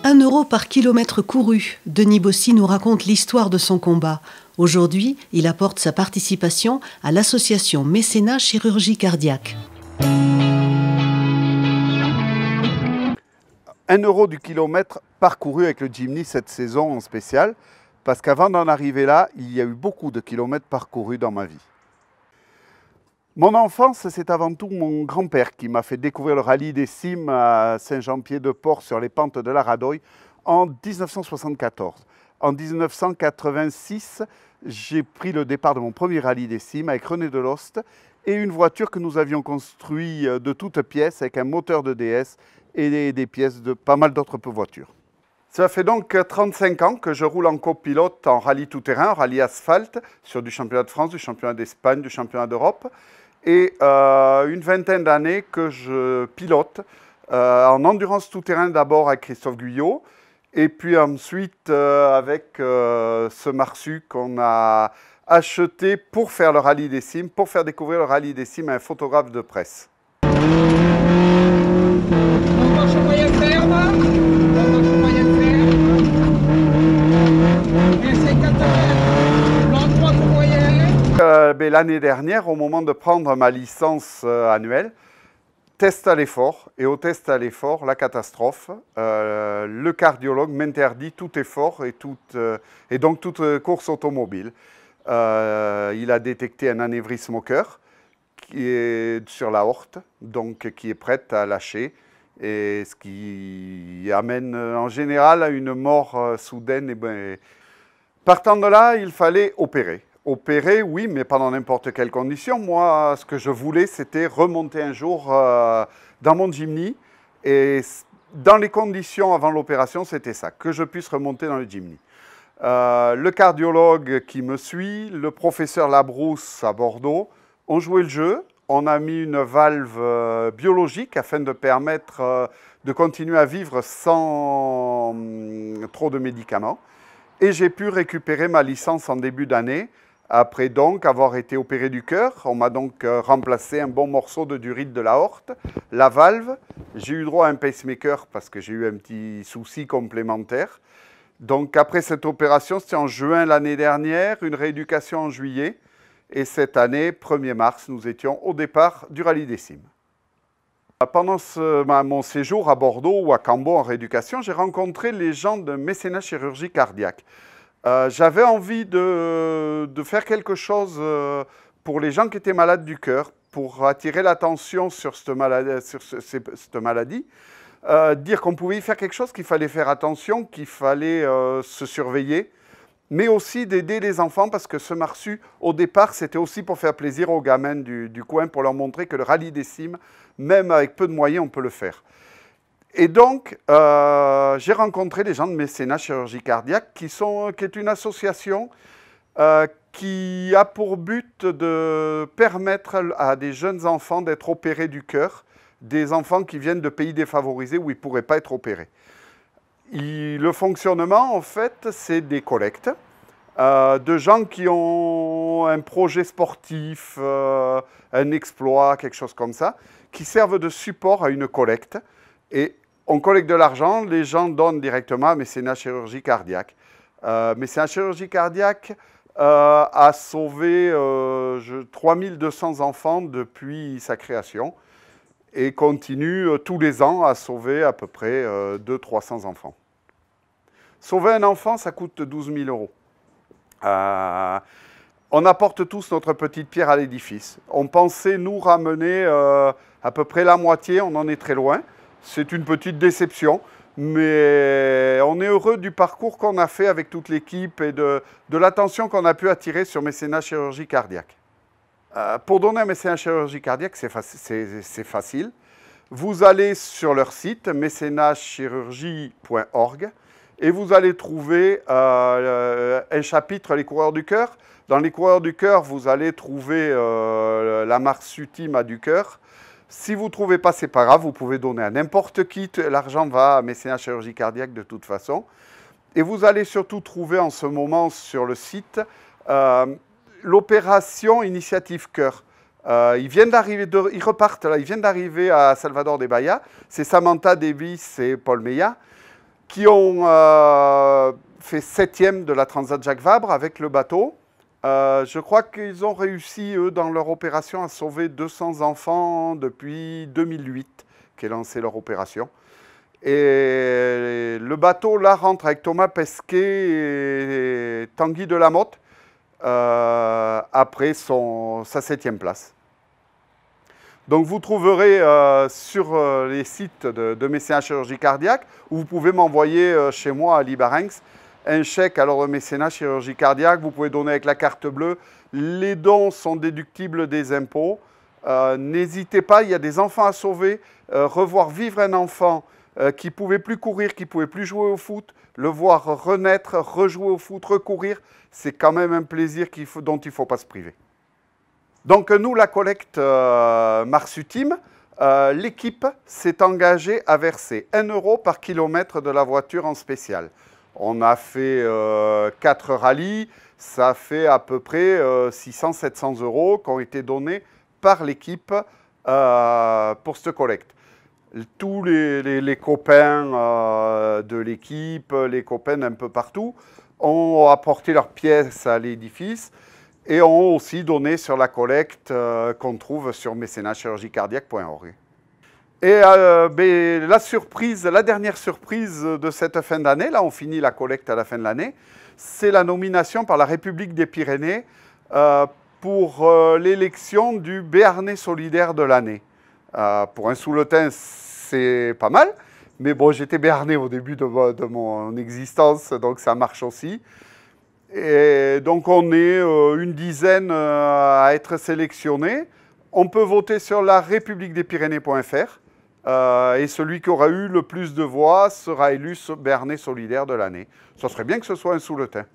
1 € par kilomètre couru. Denis Bossy nous raconte l'histoire de son combat. Aujourd'hui, il apporte sa participation à l'association Mécénat Chirurgie Cardiaque. 1 € du kilomètre parcouru avec le Jimny cette saison en spécial, parce qu'avant d'en arriver là, il y a eu beaucoup de kilomètres parcourus dans ma vie. Mon enfance, c'est avant tout mon grand-père qui m'a fait découvrir le rallye des cimes à Saint-Jean-Pied-de-Port sur les pentes de la Radoye en 1974. En 1986, j'ai pris le départ de mon premier rallye des cimes avec René Deloste et une voiture que nous avions construite de toutes pièces avec un moteur de DS et des pièces de pas mal d'autres voitures. Ça fait donc 35 ans que je roule en copilote en rallye tout-terrain, en rallye asphalte, sur du championnat de France, du championnat d'Espagne, du championnat d'Europe. Et une vingtaine d'années que je pilote en endurance tout-terrain d'abord avec Christophe Guyot, et puis ensuite avec ce Marsu qu'on a acheté pour faire le rallye des cimes, pour faire découvrir le rallye des cimes à un photographe de presse. L'année dernière, au moment de prendre ma licence annuelle, test à l'effort, et au test à l'effort, la catastrophe, le cardiologue m'interdit tout effort et donc toute course automobile. Il a détecté un anévrisme au cœur qui est sur l'aorte, donc qui est prête à lâcher, et ce qui amène en général à une mort soudaine. Partant de là, il fallait opérer. Opérer, oui, mais pas dans n'importe quelle condition. Moi, ce que je voulais, c'était remonter un jour dans mon Jimny. Et dans les conditions avant l'opération, c'était ça, que je puisse remonter dans le Jimny. Le cardiologue qui me suit, le professeur Labrousse à Bordeaux, ont joué le jeu. On a mis une valve biologique afin de permettre de continuer à vivre sans trop de médicaments. Et j'ai pu récupérer ma licence en début d'année. Après donc avoir été opéré du cœur, on m'a donc remplacé un bon morceau de durite de l'aorte, la valve. J'ai eu droit à un pacemaker parce que j'ai eu un petit souci complémentaire. Donc après cette opération, c'était en juin l'année dernière, une rééducation en juillet. Et cette année, 1er mars, nous étions au départ du rallye des cimes. Pendant mon séjour à Bordeaux ou à Cambo en rééducation, j'ai rencontré les gens de Mécénat Chirurgie Cardiaque. J'avais envie de faire quelque chose pour les gens qui étaient malades du cœur, pour attirer l'attention sur cette maladie, dire qu'on pouvait y faire quelque chose, qu'il fallait faire attention, qu'il fallait se surveiller, mais aussi d'aider les enfants, parce que ce Marsu, au départ, c'était aussi pour faire plaisir aux gamins du coin, pour leur montrer que le rallye des cimes, même avec peu de moyens, on peut le faire. Et donc, j'ai rencontré les gens de Mécénat Chirurgie Cardiaque, qui est une association qui a pour but de permettre à des jeunes enfants d'être opérés du cœur, des enfants qui viennent de pays défavorisés où ils ne pourraient pas être opérés. Le fonctionnement, en fait, c'est des collectes de gens qui ont un projet sportif, un exploit, quelque chose comme ça, qui servent de support à une collecte. Et on collecte de l'argent, les gens donnent directement à Mécénat Chirurgie Cardiaque. Mécénat Chirurgie Cardiaque a sauvé 3200 enfants depuis sa création et continue tous les ans à sauver à peu près 200-300 enfants. Sauver un enfant, ça coûte 12 000 €. On apporte tous notre petite pierre à l'édifice. On pensait nous ramener à peu près la moitié, on en est très loin. C'est une petite déception, mais on est heureux du parcours qu'on a fait avec toute l'équipe et de l'attention qu'on a pu attirer sur Mécénat Chirurgie Cardiaque. Pour donner un Mécénat Chirurgie Cardiaque, c'est facile. Vous allez sur leur site, mécénatchirurgie.org, et vous allez trouver un chapitre, les coureurs du cœur. Dans les coureurs du cœur, vous allez trouver la Marsu Team à du cœur. Si vous ne trouvez pas, ce n'est pas grave, vous pouvez donner à n'importe qui. L'argent va à Mécénat Chirurgie Cardiaque de toute façon. Et vous allez surtout trouver en ce moment sur le site l'opération Initiative Cœur. Ils repartent là, ils viennent d'arriver à Salvador de Bahia. C'est Samantha Davis et Paul Meillat qui ont fait 7e de la Transat Jacques Vabre avec le bateau. Je crois qu'ils ont réussi, eux, dans leur opération, à sauver 200 enfants depuis 2008, qu'est lancée leur opération. Et le bateau, là, rentre avec Thomas Pesquet et Tanguy Delamotte après sa 7e place. Donc vous trouverez sur les sites de mécénat chirurgie cardiaque, où vous pouvez m'envoyer chez moi à Libarenx un chèque à l'ordre de mécénat chirurgie cardiaque. Vous pouvez donner avec la carte bleue. Les dons sont déductibles des impôts. N'hésitez pas, il y a des enfants à sauver. Revoir vivre un enfant qui ne pouvait plus courir, qui ne pouvait plus jouer au foot, le voir renaître, rejouer au foot, recourir, c'est quand même un plaisir dont il ne faut pas se priver. Donc nous, la collecte Marsutime, l'équipe s'est engagée à verser 1 € par kilomètre de la voiture en spécial. On a fait 4 rallyes, ça fait à peu près 600-700 € qui ont été donnés par l'équipe pour cette collecte. Tous les copains de l'équipe, les copains d'un peu partout, ont apporté leurs pièces à l'édifice et ont aussi donné sur la collecte qu'on trouve sur mécénatchirurgiecardiaque.org. Et la dernière surprise de cette fin d'année, là on finit la collecte à la fin de l'année, c'est la nomination par la République des Pyrénées pour l'élection du Béarnais solidaire de l'année. Pour un Souletin, c'est pas mal, mais bon, j'étais béarnais au début de mon existence, donc ça marche aussi. Et donc on est une dizaine à être sélectionnés. On peut voter sur la républiquedespyrénées.fr et celui qui aura eu le plus de voix sera élu Béarnais solidaire de l'année. Ça serait bien que ce soit un Souletin.